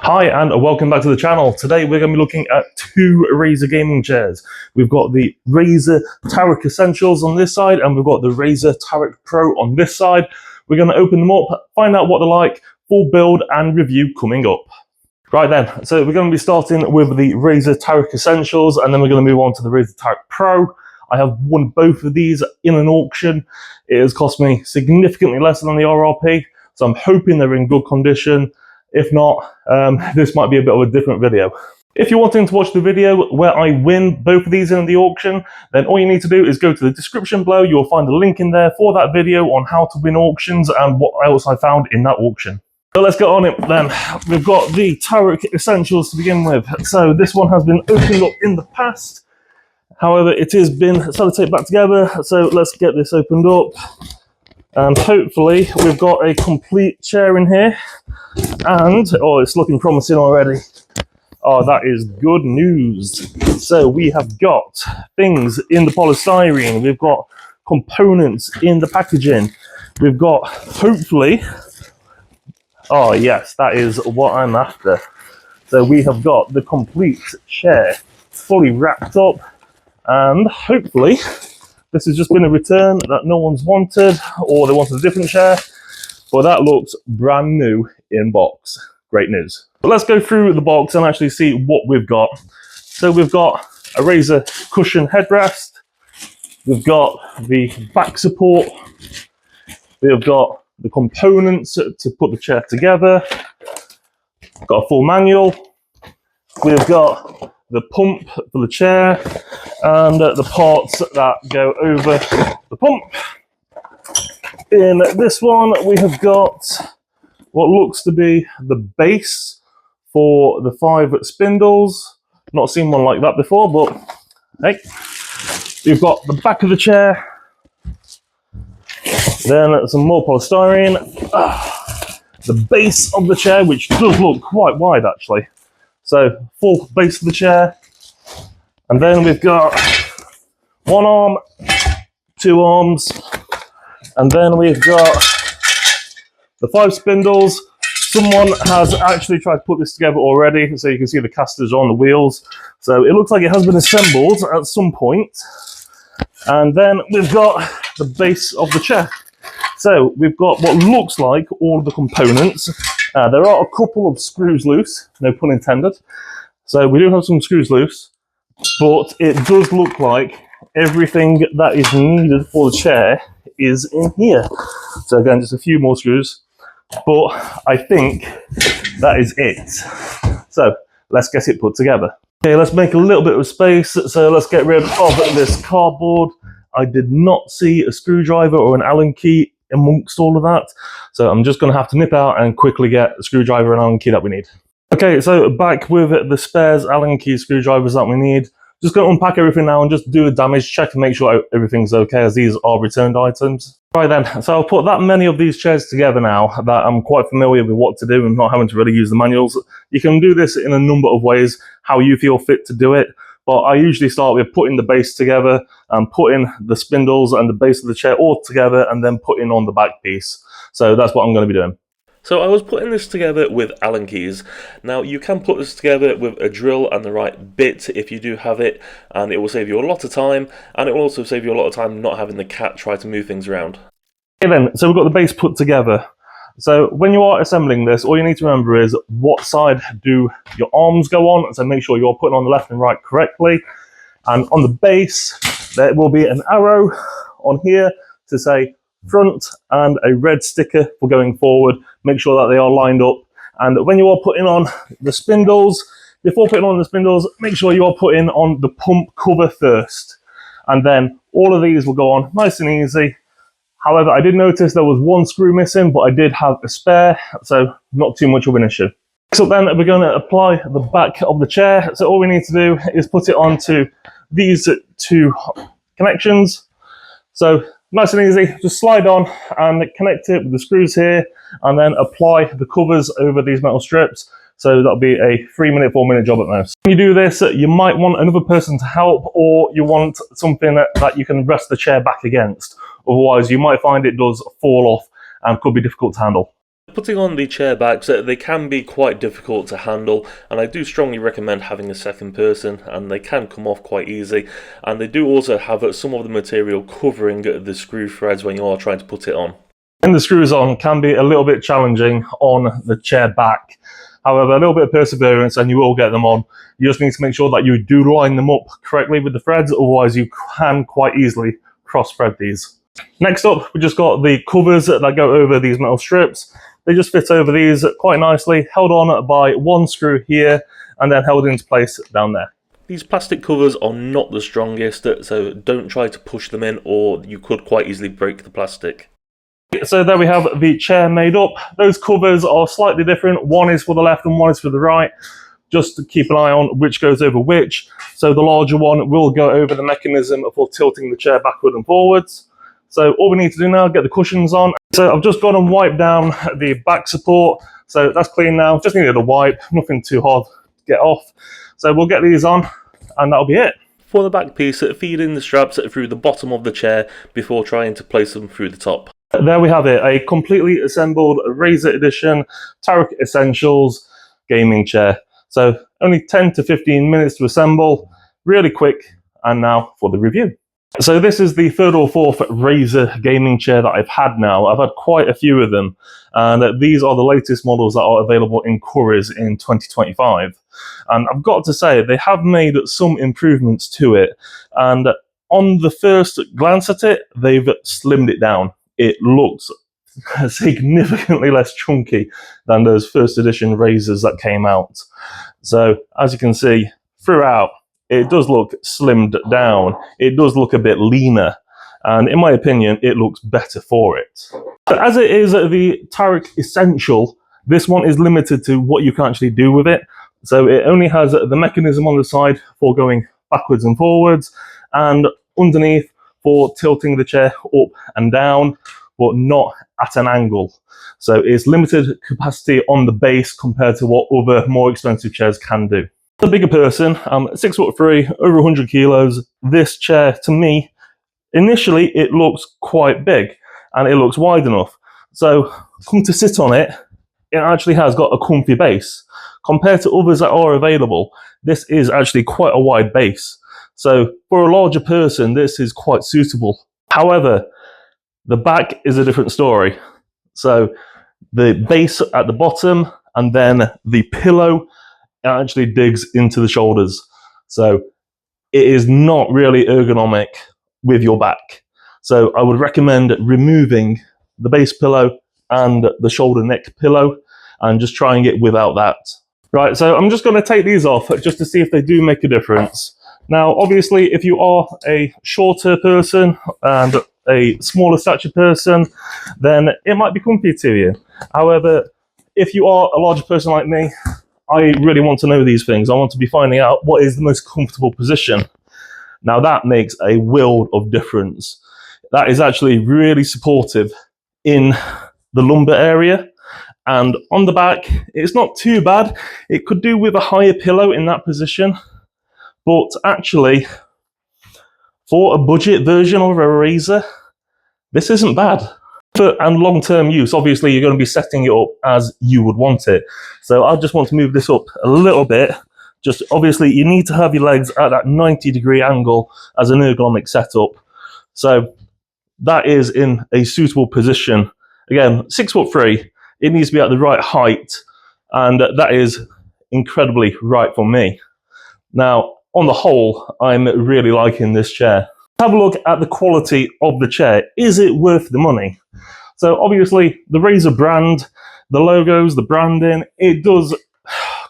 Hi and welcome back to the channel. Today we're going to be looking at two Razer gaming chairs. We've got the RAZER Tarok Essentials on this side and we've got the RAZER Tarok Pro on this side. We're going to open them up, find out what they're like, full build and review coming up. Right then, so we're going to be starting with the RAZER Tarok Essentials and then we're going to move on to the RAZER Tarok Pro. I have won both of these in an auction. It has cost me significantly less than the RRP, so I'm hoping they're in good condition. If not, this might be a bit of a different video. If you're wanting to watch the video where I win both of these in the auction, then all you need to do is go to the description below. You'll find a link in there for that video on how to win auctions and what else I found in that auction. So let's get on it then. We've got the Tarok Essentials to begin with. So this one has been opened up in the past. However, it has been sellotaped back together. So let's get this opened up. And hopefully we've got a complete chair in here. And, oh, it's looking promising already. Oh, that is good news. So we have got things in the polystyrene. We've got components in the packaging. We've got, hopefully, oh yes, that is what I'm after. So we have got the complete chair fully wrapped up. And hopefully, this has just been a return that no one's wanted, or they wanted a different chair. But that looks brand new in box. Great news. But let's go through the box and actually see what we've got. So we've got a RAZER cushion headrest. We've got the back support. We've got the components to put the chair together. Got a full manual. We've got the pump for the chair and the parts that go over the pump. In this one, we have got what looks to be the base for the 5 spindles. Not seen one like that before, but hey. We've got the back of the chair. Then some more polystyrene. The base of the chair, which does look quite wide actually. So, full base of the chair. And then we've got one arm, 2 arms, and then we've got the 5 spindles. Someone has actually tried to put this together already, so you can see the casters on the wheels. So it looks like it has been assembled at some point. And then we've got the base of the chair. So we've got what looks like all of the components. There are a couple of screws loose, no pun intended. So we do have some screws loose, but it does look like everything that is needed for the chair is in here. So again, just a few more screws, but I think that is it. So let's get it put together. Okay, let's make a little bit of space. So let's get rid of this cardboard. I did not see a screwdriver or an Allen key amongst all of that. So I'm just going to have to nip out and quickly get a screwdriver and Allen key that we need. Okay, so back with the spares Allen key screwdrivers that we need. Just going to unpack everything now and just do a damage check and make sure everything's okay, as these are returned items. Right then, so I've put that many of these chairs together now that I'm quite familiar with what to do and not having to really use the manuals. You can do this in a number of ways, how you feel fit to do it. But I usually start with putting the base together and putting the spindles and the base of the chair all together and then putting on the back piece. So that's what I'm going to be doing. So I was putting this together with Allen keys. Now you can put this together with a drill and the right bit if you do have it, and it will save you a lot of time, and it will also save you a lot of time not having the cat try to move things around. Okay then, so we've got the base put together. So when you are assembling this, all you need to remember is what side do your arms go on, so make sure you're putting on the left and right correctly. And on the base, there will be an arrow on here to say front and a red sticker for going forward. Make sure that they are lined up. And when you are putting on the spindles, before putting on the spindles, make sure you are putting on the pump cover first. And then all of these will go on nice and easy. However, I did notice there was one screw missing, but I did have a spare, so not too much of an issue. So then we're going to apply the back of the chair. So all we need to do is put it onto these 2 connections. So nice and easy, just slide on and connect it with the screws here and then apply the covers over these metal strips. So that'll be a 3-minute, 4-minute job at most. When you do this, you might want another person to help, or you want something that you can rest the chair back against. Otherwise, you might find it does fall off and could be difficult to handle. putting on the chair backs, they can be quite difficult to handle, and I do strongly recommend having a second person, and they can come off quite easy, and they do also have some of the material covering the screw threads when you are trying to put it on. And the screws on can be a little bit challenging on the chair back. However, a little bit of perseverance and you will get them on. You just need to make sure that you do line them up correctly with the threads, otherwise you can quite easily cross-thread these. Next up, we just got the covers that go over these metal strips. They just fit over these quite nicely, held on by one screw here and then held into place down there. These plastic covers are not the strongest, so don't try to push them in or you could quite easily break the plastic. So there we have the chair made up. Those covers are slightly different. One is for the left and one is for the right. Just to keep an eye on which goes over which. So the larger one will go over the mechanism for tilting the chair backward and forwards. So all we need to do now is get the cushions on. So I've just gone and wiped down the back support. So that's clean now. Just needed a wipe, nothing too hard to get off. So we'll get these on and that'll be it. For the back piece, feed in the straps through the bottom of the chair before trying to place them through the top. There we have it, a completely assembled RAZER Edition Tarok Essentials gaming chair. So only 10 to 15 minutes to assemble, really quick, and now for the review. So this is the third or fourth RAZER gaming chair that I've had now. I've had quite a few of them, and these are the latest models that are available in Currys in 2025. And I've got to say, they have made some improvements to it, and on the first glance at it, they've slimmed it down. It looks significantly less chunky than those first edition RAZERs that came out. So as you can see throughout, it does look slimmed down. It does look a bit leaner. And in my opinion, it looks better for it. But as it is the Tarok Essential, this one is limited to what you can actually do with it. So it only has the mechanism on the side for going backwards and forwards, and underneath for tilting the chair up and down, but not at an angle. So it's limited capacity on the base compared to what other more expensive chairs can do. The bigger person, I'm 6'3", over 100 kilos. This chair, to me, initially it looks quite big and it looks wide enough. So come to sit on it, it actually has got a comfy base. Compared to others that are available, this is actually quite a wide base. So for a larger person, this is quite suitable. However, the back is a different story. So the base at the bottom and then the pillow actually digs into the shoulders. So it is not really ergonomic with your back. So I would recommend removing the base pillow and the shoulder neck pillow and just trying it without that. Right, so I'm just going to take these off just to see if they do make a difference. Now, obviously, if you are a shorter person and a smaller stature person, then it might be comfy to you. However, if you are a larger person like me, I really want to know these things. I want to be finding out what is the most comfortable position. Now, that makes a world of difference. That is actually really supportive in the lumbar area. And on the back, it's not too bad. It could do with a higher pillow in that position. But actually, for a budget version of a RAZER, this isn't bad. And long-term use, obviously, you're going to be setting it up as you would want it. So I just want to move this up a little bit. Just obviously, you need to have your legs at that 90-degree angle as an ergonomic setup. So that is in a suitable position. Again, 6'3", it needs to be at the right height, and that is incredibly right for me. Now, on the whole, I'm really liking this chair. Have a look at the quality of the chair. Is it worth the money? So obviously, the RAZER brand, the logos, the branding, it does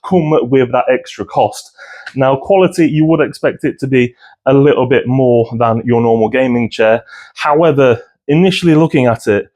come with that extra cost. Now, quality, you would expect it to be a little bit more than your normal gaming chair. However, initially looking at it,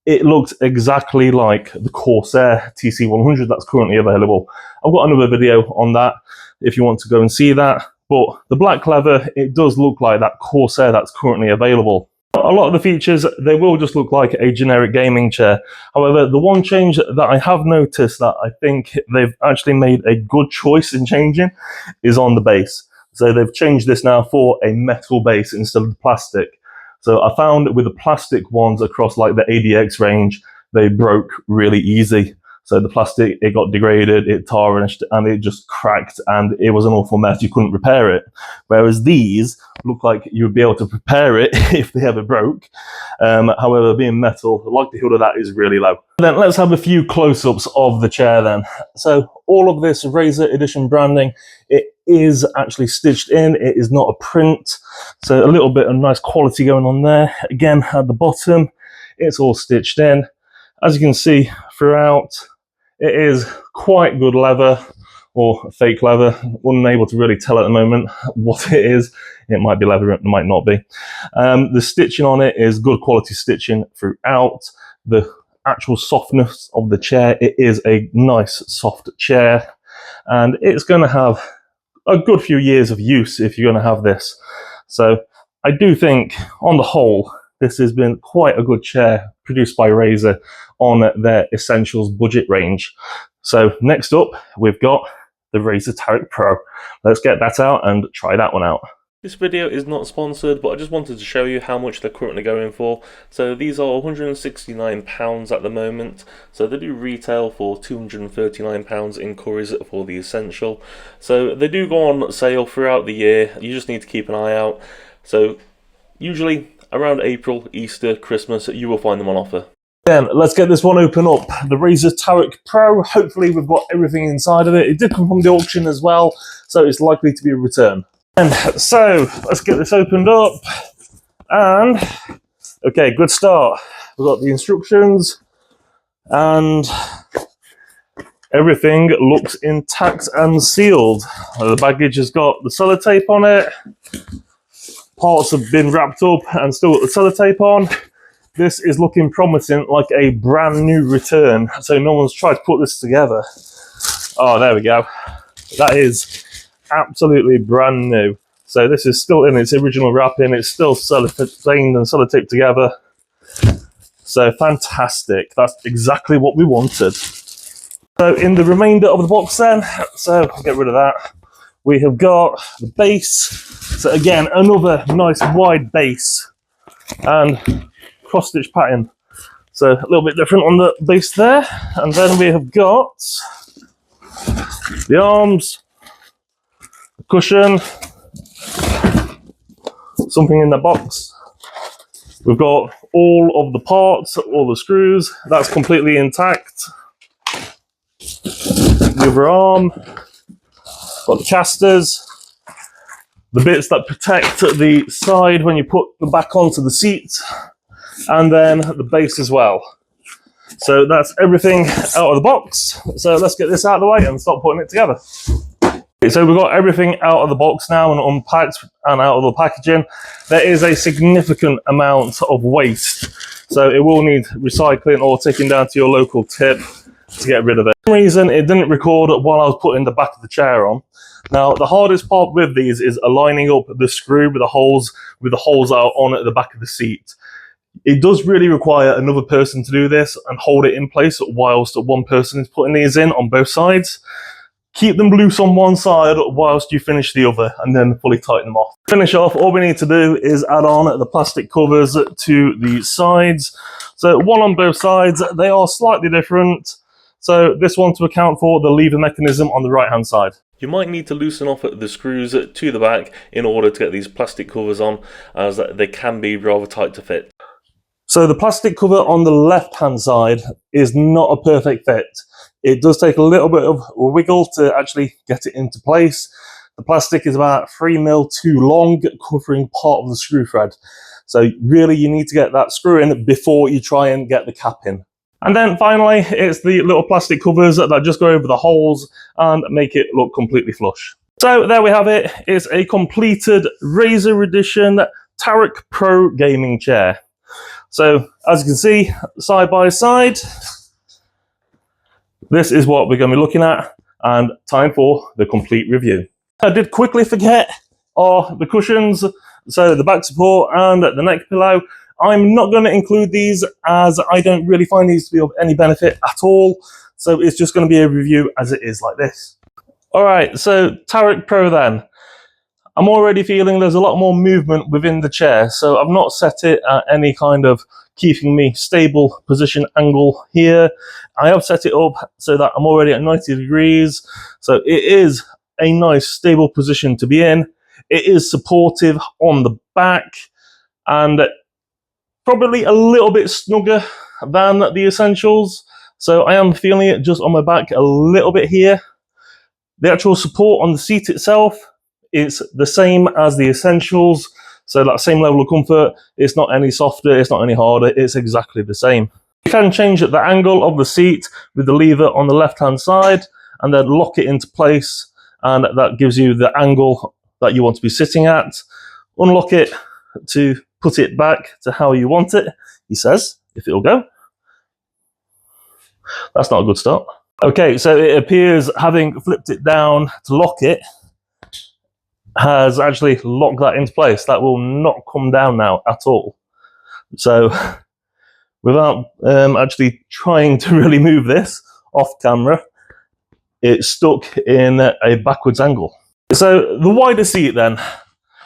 it looked exactly like the Corsair TC100 that's currently available. I've got another video on that if you want to go and see that. But the black leather, it does look like that Corsair that's currently available. A lot of the features, they will just look like a generic gaming chair. However, the one change that I have noticed that I think they've actually made a good choice in changing is on the base. So they've changed this now for a metal base instead of plastic. So I found with the plastic ones across like the ADX range, they broke really easy. So the plastic, it got degraded, it tarnished, and it just cracked, and it was an awful mess. You couldn't repair it. Whereas these look like you would be able to repair it if they ever broke. However, being metal, the likelihood of that is really low. Then let's have a few close-ups of the chair then. So all of this Razer Edition branding, it is actually stitched in. It is not a print. So a little bit of nice quality going on there. Again, at the bottom, it's all stitched in. As you can see throughout, it is quite good leather, or fake leather. Unable to really tell at the moment what it is. It might be leather, it might not be. The stitching on it is good quality stitching throughout. The actual softness of the chair, it is a nice soft chair, and it's going to have a good few years of use if you're going to have this. So I do think, on the whole, this has been quite a good chair produced by Razer on their Essentials budget range. So next up, we've got the RAZER Tarok Pro. Let's get that out and try that one out. This video is not sponsored, but I just wanted to show you how much they're currently going for. So these are £169 at the moment. So they do retail for £239 in Currys for the Essential. So they do go on sale throughout the year. You just need to keep an eye out. So usually around April, Easter, Christmas, you will find them on offer. Then let's get this one open up. The RAZER Tarok Pro. Hopefully we've got everything inside of it. It did come from the auction as well, so it's likely to be a return. And so let's get this opened up. And okay, good start. We've got the instructions, and everything looks intact and sealed. The baggage has got the sellotape on it. Parts have been wrapped up and still got the sellotape on. This is looking promising, like a brand new return. So no one's tried to put this together. Oh, there we go. That is absolutely brand new. So this is still in its original wrapping. It's still sellotaped and sellotaped together. So fantastic. That's exactly what we wanted. So in the remainder of the box then, so I'll get rid of that. We have got the base. So again, another nice wide base and cross-stitch pattern. So a little bit different on the base there. And then we have got the arms, the cushion, something in the box. We've got all of the parts, all the screws. That's completely intact. The other arm, got the casters, the bits that protect the side when you put the back onto the seat, and then the base as well. So that's everything out of the box. So let's get this out of the way and start putting it together. So we've got everything out of the box now and unpacked and out of the packaging. There is a significant amount of waste, so it will need recycling or taking down to your local tip to get rid of it. For some reason it didn't record while I was putting the back of the chair on. Now the hardest part with these is aligning up the screw with the holes out on at the back of the seat. It does really require another person to do this and hold it in place whilst one person is putting these in on both sides. Keep them loose on one side whilst you finish the other, and then fully tighten them off. Finish off, all we need to do is add on the plastic covers to the sides. So one on both sides, they are slightly different. So this one to account for the lever mechanism on the right hand side. You might need to loosen off the screws to the back in order to get these plastic covers on, as they can be rather tight to fit. So the plastic cover on the left hand side is not a perfect fit. It does take a little bit of wiggle to actually get it into place. The plastic is about 3mm too long, covering part of the screw thread. So really you need to get that screw in before you try and get the cap in. And then finally, it's the little plastic covers that just go over the holes and make it look completely flush. So there we have it. It's a completed RAZER Edition Tarok Pro gaming chair. So as you can see, side by side, this is what we're going to be looking at, and time for the complete review. I did quickly forget the cushions, so the back support and the neck pillow. I'm not going to include these as I don't really find these to be of any benefit at all. So it's just going to be a review as it is like this. All right, so Tarok Pro then. I'm already feeling there's a lot more movement within the chair, so I've not set it at any kind of keeping me stable position angle here. I have set it up so that I'm already at 90 degrees, so it is a nice stable position to be in. It is supportive on the back, and probably a little bit snugger than the Essentials, so I am feeling it just on my back a little bit here. The actual support on the seat itself is the same as the Essentials, so that same level of comfort. It's not any softer, it's not any harder, it's exactly the same. You can change the angle of the seat with the lever on the left hand side and then lock it into place, and that gives you the angle that you want to be sitting at. Unlock it to put it back to how you want it, he says, if it'll go. That's not a good start. Okay, so it appears having flipped it down to lock it has actually locked that into place. That will not come down now at all. So without actually trying to really move this off camera, it's stuck in a backwards angle. So the wider seat then,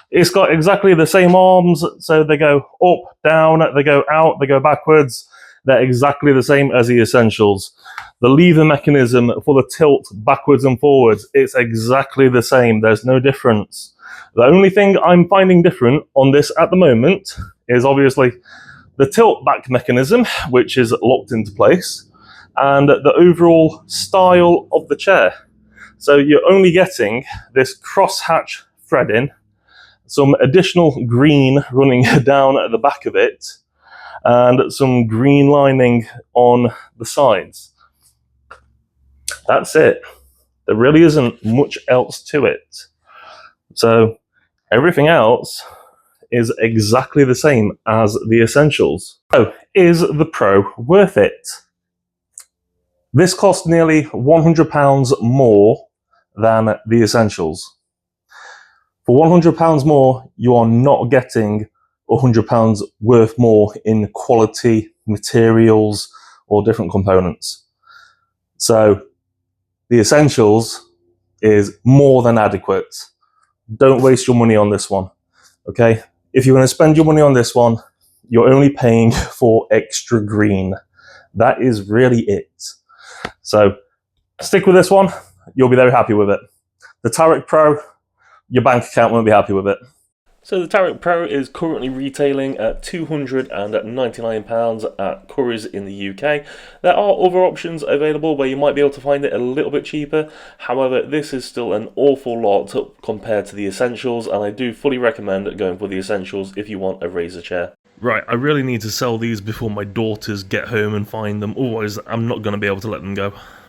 it's got exactly the same arms, so they go up, down, they go out, they go backwards. They're exactly the same as the Essentials. The lever mechanism for the tilt backwards and forwards, it's exactly the same. There's no difference. The only thing I'm finding different on this at the moment is obviously the tilt back mechanism, which is locked into place, and the overall style of the chair. So you're only getting this crosshatch threading, some additional green running down at the back of it, and some green lining on the sides. That's it. There really isn't much else to it. So everything else is exactly the same as the Essentials. So is the Pro worth it? This cost nearly £100 more than the Essentials. For £100 more, you are not getting £100 worth more in quality, materials, or different components. So the Essentials is more than adequate. Don't waste your money on this one, okay? If you're going to spend your money on this one, you're only paying for extra green. That is really it. So stick with this one. You'll be very happy with it. The Tarok Pro, your bank account won't be happy with it. So the Tarok Pro is currently retailing at £299 at Currys in the UK. There are other options available where you might be able to find it a little bit cheaper. However, this is still an awful lot compared to the Essentials, and I do fully recommend going for the Essentials if you want a RAZER chair. Right, I really need to sell these before my daughters get home and find them, otherwise I'm not going to be able to let them go.